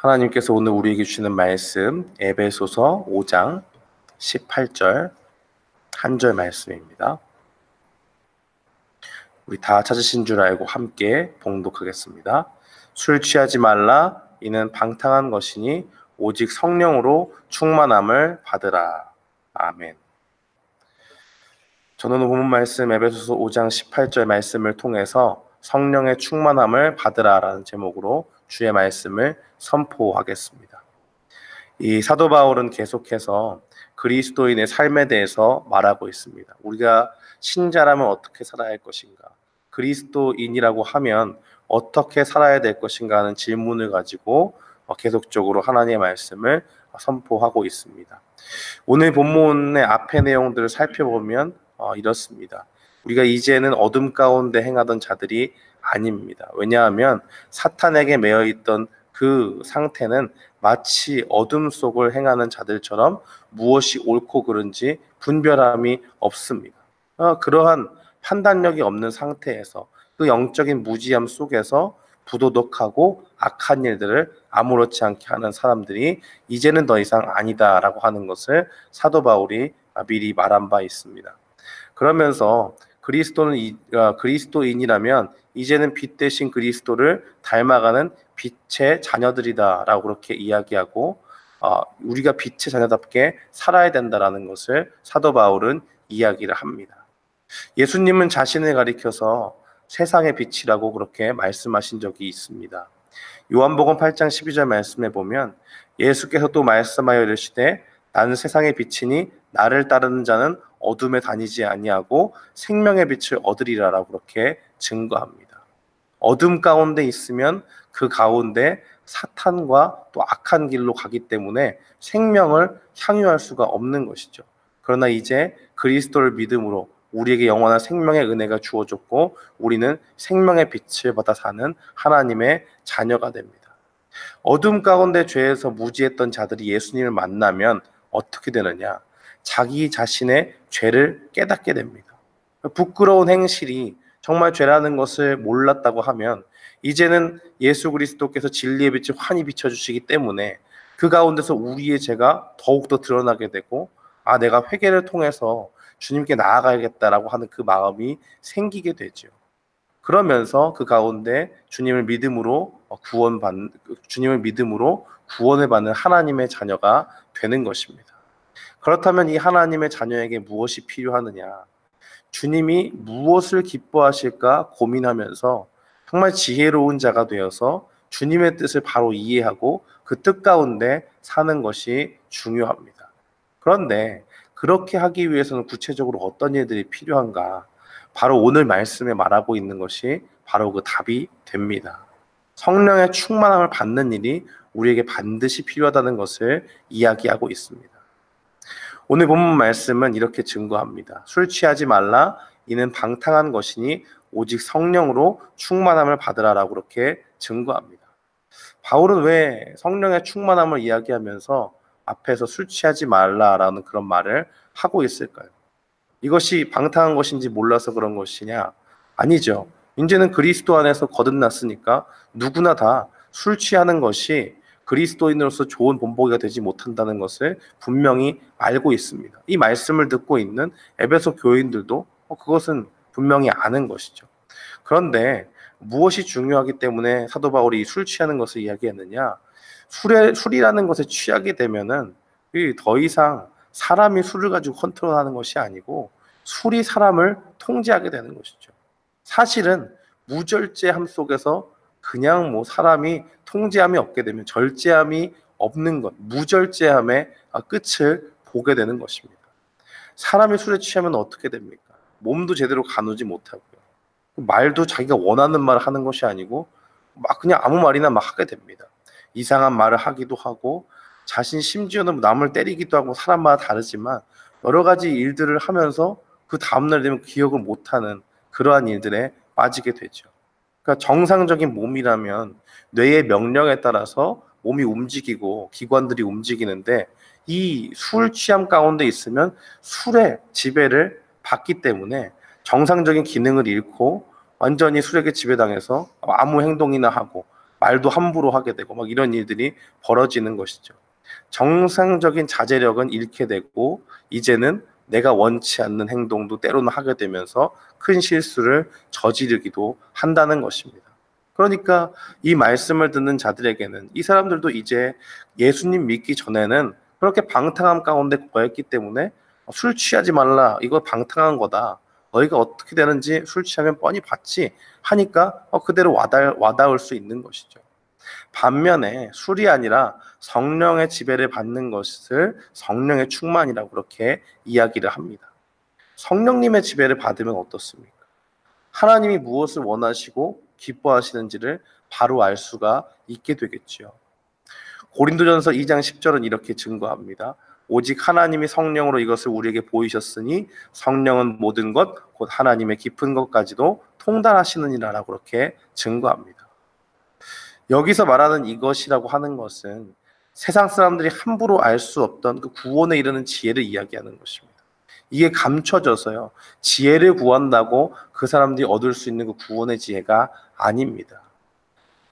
하나님께서 오늘 우리에게 주시는 말씀 에베소서 5장 18절 한 절 말씀입니다. 우리 다 찾으신 줄 알고 함께 봉독하겠습니다. 술 취하지 말라. 이는 방탕한 것이니 오직 성령으로 충만함을 받으라. 아멘. 저는 오늘 본문 말씀 에베소서 5장 18절 말씀을 통해서 성령의 충만함을 받으라라는 제목으로 주의 말씀을 선포하겠습니다. 이 사도 바울은 계속해서 그리스도인의 삶에 대해서 말하고 있습니다. 우리가 신자라면 어떻게 살아야 할 것인가? 그리스도인이라고 하면 어떻게 살아야 될 것인가 하는 질문을 가지고 계속적으로 하나님의 말씀을 선포하고 있습니다. 오늘 본문의 앞의 내용들을 살펴보면 이렇습니다. 우리가 이제는 어둠 가운데 행하던 자들이 아닙니다. 왜냐하면 사탄에게 매여있던 그 상태는 마치 어둠 속을 행하는 자들처럼 무엇이 옳고 그른지 분별함이 없습니다. 그러한 판단력이 없는 상태에서 그 영적인 무지함 속에서 부도덕하고 악한 일들을 아무렇지 않게 하는 사람들이 이제는 더 이상 아니다라고 하는 것을 사도 바울이 미리 말한 바 있습니다. 그러면서 그리스도인이라면 이제는 빛 대신 그리스도를 닮아가는 빛의 자녀들이다라고 그렇게 이야기하고 우리가 빛의 자녀답게 살아야 된다라는 것을 사도 바울은 이야기를 합니다. 예수님은 자신을 가리켜서 세상의 빛이라고 그렇게 말씀하신 적이 있습니다. 요한복음 8장 12절 말씀에 보면 예수께서 또 말씀하여 이르시되 나는 세상의 빛이니 나를 따르는 자는 어둠에 다니지 아니하고 생명의 빛을 얻으리라라고 그렇게 증거합니다. 어둠 가운데 있으면 그 가운데 사탄과 또 악한 길로 가기 때문에 생명을 향유할 수가 없는 것이죠. 그러나 이제 그리스도를 믿음으로 우리에게 영원한 생명의 은혜가 주어졌고 우리는 생명의 빛을 받아 사는 하나님의 자녀가 됩니다. 어둠 가운데 죄에서 무지했던 자들이 예수님을 만나면 어떻게 되느냐? 자기 자신의 죄를 깨닫게 됩니다. 부끄러운 행실이 정말 죄라는 것을 몰랐다고 하면 이제는 예수 그리스도께서 진리의 빛을 환히 비춰주시기 때문에 그 가운데서 우리의 죄가 더욱더 드러나게 되고 내가 회개를 통해서 주님께 나아가야겠다라고 하는 그 마음이 생기게 되죠. 그러면서 그 가운데 주님을 믿음으로 구원을 받는 하나님의 자녀가 되는 것입니다. 그렇다면 이 하나님의 자녀에게 무엇이 필요하느냐? 주님이 무엇을 기뻐하실까 고민하면서 정말 지혜로운 자가 되어서 주님의 뜻을 바로 이해하고 그 뜻 가운데 사는 것이 중요합니다. 그런데 그렇게 하기 위해서는 구체적으로 어떤 일들이 필요한가? 바로 오늘 말씀에 말하고 있는 것이 바로 그 답이 됩니다. 성령의 충만함을 받는 일이 우리에게 반드시 필요하다는 것을 이야기하고 있습니다. 오늘 본문 말씀은 이렇게 증거합니다. 술 취하지 말라. 이는 방탕한 것이니 오직 성령으로 충만함을 받으라라고 그렇게 증거합니다. 바울은 왜 성령의 충만함을 이야기하면서 앞에서 술 취하지 말라라는 그런 말을 하고 있을까요? 이것이 방탕한 것인지 몰라서 그런 것이냐? 아니죠. 이제는 그리스도 안에서 거듭났으니까 누구나 다 술 취하는 것이 그리스도인으로서 좋은 본보기가 되지 못한다는 것을 분명히 알고 있습니다. 이 말씀을 듣고 있는 에베소 교인들도 그것은 분명히 아는 것이죠. 그런데 무엇이 중요하기 때문에 사도 바울이 술 취하는 것을 이야기했느냐? 술이라는 것에 취하게 되면은 더 이상 사람이 술을 가지고 컨트롤하는 것이 아니고 술이 사람을 통제하게 되는 것이죠. 사실은 무절제함 속에서 그냥 사람이 통제함이 없게 되면 절제함이 없는 것, 무절제함의 끝을 보게 되는 것입니다. 사람이 술에 취하면 어떻게 됩니까? 몸도 제대로 가누지 못하고요. 말도 자기가 원하는 말을 하는 것이 아니고 막 그냥 아무 말이나 막 하게 됩니다. 이상한 말을 하기도 하고 자신 심지어는 남을 때리기도 하고 사람마다 다르지만 여러 가지 일들을 하면서 그 다음날 되면 기억을 못하는 그러한 일들에 빠지게 되죠. 그러니까 정상적인 몸이라면 뇌의 명령에 따라서 몸이 움직이고 기관들이 움직이는데 이 술 취함 가운데 있으면 술의 지배를 받기 때문에 정상적인 기능을 잃고 완전히 술에게 지배당해서 아무 행동이나 하고 말도 함부로 하게 되고 막 이런 일들이 벌어지는 것이죠. 정상적인 자제력은 잃게 되고 이제는 내가 원치 않는 행동도 때로는 하게 되면서 큰 실수를 저지르기도 한다는 것입니다. 그러니까 이 말씀을 듣는 자들에게는 이 사람들도 이제 예수님 믿기 전에는 그렇게 방탕함 가운데 거했기 때문에 술 취하지 말라, 이거 방탕한 거다, 너희가 어떻게 되는지 술 취하면 뻔히 봤지 하니까 그대로 와닿을 수 있는 것이죠. 반면에 술이 아니라 성령의 지배를 받는 것을 성령의 충만이라고 그렇게 이야기를 합니다. 성령님의 지배를 받으면 어떻습니까? 하나님이 무엇을 원하시고 기뻐하시는지를 바로 알 수가 있게 되겠지요. 고린도전서 2장 10절은 이렇게 증거합니다. 오직 하나님이 성령으로 이것을 우리에게 보이셨으니 성령은 모든 것 곧 하나님의 깊은 것까지도 통달하시느니라라고 그렇게 증거합니다. 여기서 말하는 이것이라고 하는 것은 세상 사람들이 함부로 알 수 없던 그 구원에 이르는 지혜를 이야기하는 것입니다. 이게 감춰져서요, 지혜를 구한다고 그 사람들이 얻을 수 있는 그 구원의 지혜가 아닙니다.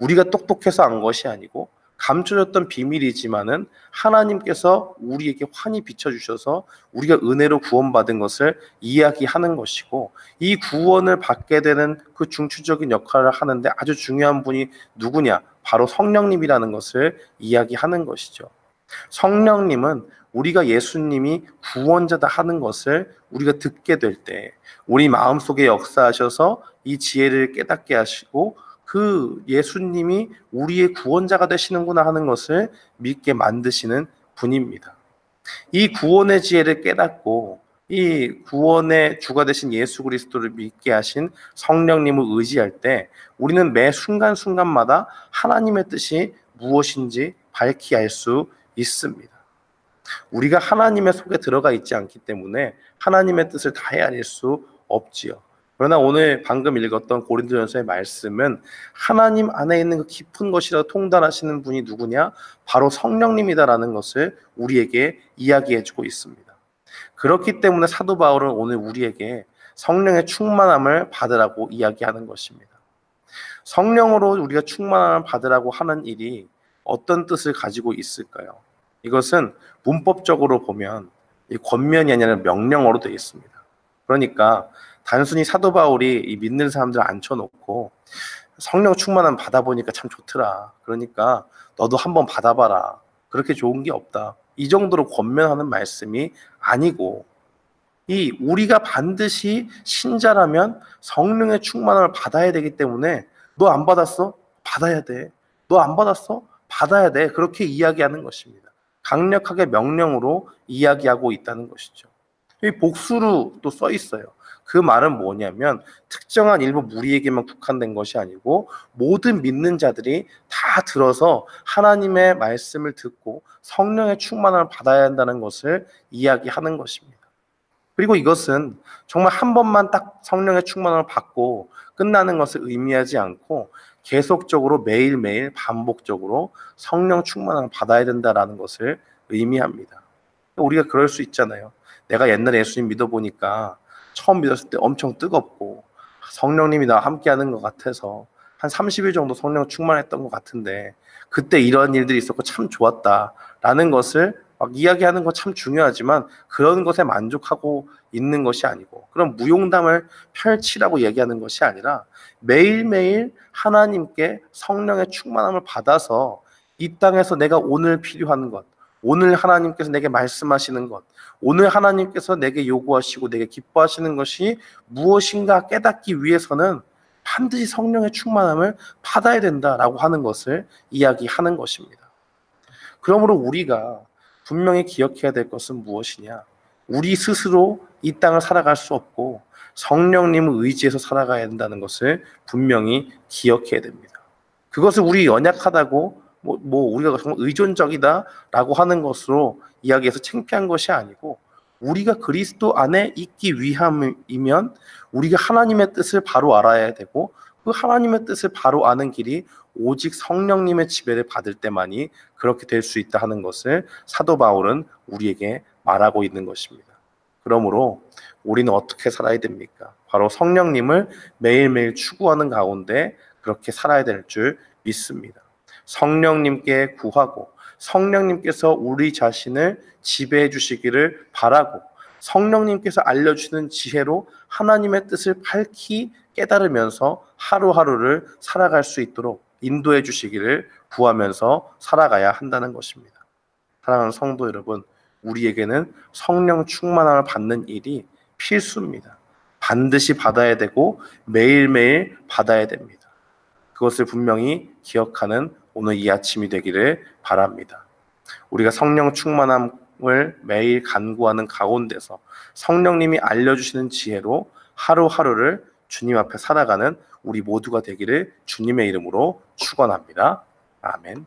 우리가 똑똑해서 안 것이 아니고 감춰졌던 비밀이지만은 하나님께서 우리에게 환히 비춰주셔서 우리가 은혜로 구원받은 것을 이야기하는 것이고, 이 구원을 받게 되는 그 중추적인 역할을 하는데 아주 중요한 분이 누구냐? 바로 성령님이라는 것을 이야기하는 것이죠. 성령님은 우리가 예수님이 구원자다 하는 것을 우리가 듣게 될 때 우리 마음속에 역사하셔서 이 지혜를 깨닫게 하시고 그 예수님이 우리의 구원자가 되시는구나 하는 것을 믿게 만드시는 분입니다. 이 구원의 지혜를 깨닫고 이 구원의 주가 되신 예수 그리스도를 믿게 하신 성령님을 의지할 때 우리는 매 순간순간마다 하나님의 뜻이 무엇인지 밝히 알 수 있습니다. 우리가 하나님의 속에 들어가 있지 않기 때문에 하나님의 뜻을 다 헤아릴 수 없지요. 그러나 오늘 방금 읽었던 고린도전서의 말씀은 하나님 안에 있는 그 깊은 것이라고 통달하시는 분이 누구냐? 바로 성령님이다라는 것을 우리에게 이야기해주고 있습니다. 그렇기 때문에 사도 바울은 오늘 우리에게 성령의 충만함을 받으라고 이야기하는 것입니다. 성령으로 우리가 충만함을 받으라고 하는 일이 어떤 뜻을 가지고 있을까요? 이것은 문법적으로 보면 권면이 아니라 명령어로 되어 있습니다. 그러니까 단순히 사도 바울이 이 믿는 사람들을 앉혀놓고 성령 충만함 받아보니까 참 좋더라, 그러니까 너도 한번 받아봐라, 그렇게 좋은 게 없다, 이 정도로 권면하는 말씀이 아니고, 이 우리가 반드시 신자라면 성령의 충만함을 받아야 되기 때문에 너 안 받았어? 받아야 돼. 너 안 받았어? 받아야 돼. 그렇게 이야기하는 것입니다. 강력하게 명령으로 이야기하고 있다는 것이죠. 이 복수로 또 써 있어요. 그 말은 뭐냐면 특정한 일부 무리에게만 국한된 것이 아니고 모든 믿는 자들이 다 들어서 하나님의 말씀을 듣고 성령의 충만함을 받아야 한다는 것을 이야기하는 것입니다. 그리고 이것은 정말 한 번만 딱 성령의 충만함을 받고 끝나는 것을 의미하지 않고 계속적으로 매일매일 반복적으로 성령 충만함을 받아야 된다는 것을 의미합니다. 우리가 그럴 수 있잖아요. 내가 옛날에 예수님 믿어보니까 처음 믿었을 때 엄청 뜨겁고 성령님이 나와 함께하는 것 같아서 한 30일 정도 성령 충만했던 것 같은데 그때 이런 일들이 있었고 참 좋았다라는 것을 막 이야기하는 거 참 중요하지만 그런 것에 만족하고 있는 것이 아니고 그런 무용담을 펼치라고 얘기하는 것이 아니라 매일매일 하나님께 성령의 충만함을 받아서 이 땅에서 내가 오늘 필요한 것, 오늘 하나님께서 내게 말씀하시는 것, 오늘 하나님께서 내게 요구하시고 내게 기뻐하시는 것이 무엇인가 깨닫기 위해서는 반드시 성령의 충만함을 받아야 된다라고 하는 것을 이야기하는 것입니다. 그러므로 우리가 분명히 기억해야 될 것은 무엇이냐? 우리 스스로 이 땅을 살아갈 수 없고 성령님을 의지해서 살아가야 된다는 것을 분명히 기억해야 됩니다. 그것을 우리 연약하다고 우리가 정말 의존적이다라고 하는 것으로 이야기해서 창피한 것이 아니고 우리가 그리스도 안에 있기 위함이면 우리가 하나님의 뜻을 바로 알아야 되고 그 하나님의 뜻을 바로 아는 길이 오직 성령님의 지배를 받을 때만이 그렇게 될 수 있다 하는 것을 사도 바울은 우리에게 말하고 있는 것입니다. 그러므로 우리는 어떻게 살아야 됩니까? 바로 성령님을 매일매일 추구하는 가운데 그렇게 살아야 될 줄 믿습니다. 성령님께 구하고 성령님께서 우리 자신을 지배해 주시기를 바라고 성령님께서 알려주시는 지혜로 하나님의 뜻을 밝히 깨달으면서 하루하루를 살아갈 수 있도록 인도해 주시기를 구하면서 살아가야 한다는 것입니다. 사랑하는 성도 여러분, 우리에게는 성령 충만함을 받는 일이 필수입니다. 반드시 받아야 되고 매일매일 받아야 됩니다. 그것을 분명히 기억하는 오늘 이 아침이 되기를 바랍니다. 우리가 성령 충만함을 매일 간구하는 가운데서 성령님이 알려주시는 지혜로 하루하루를 주님 앞에 살아가는 우리 모두가 되기를 주님의 이름으로 축원합니다. 아멘.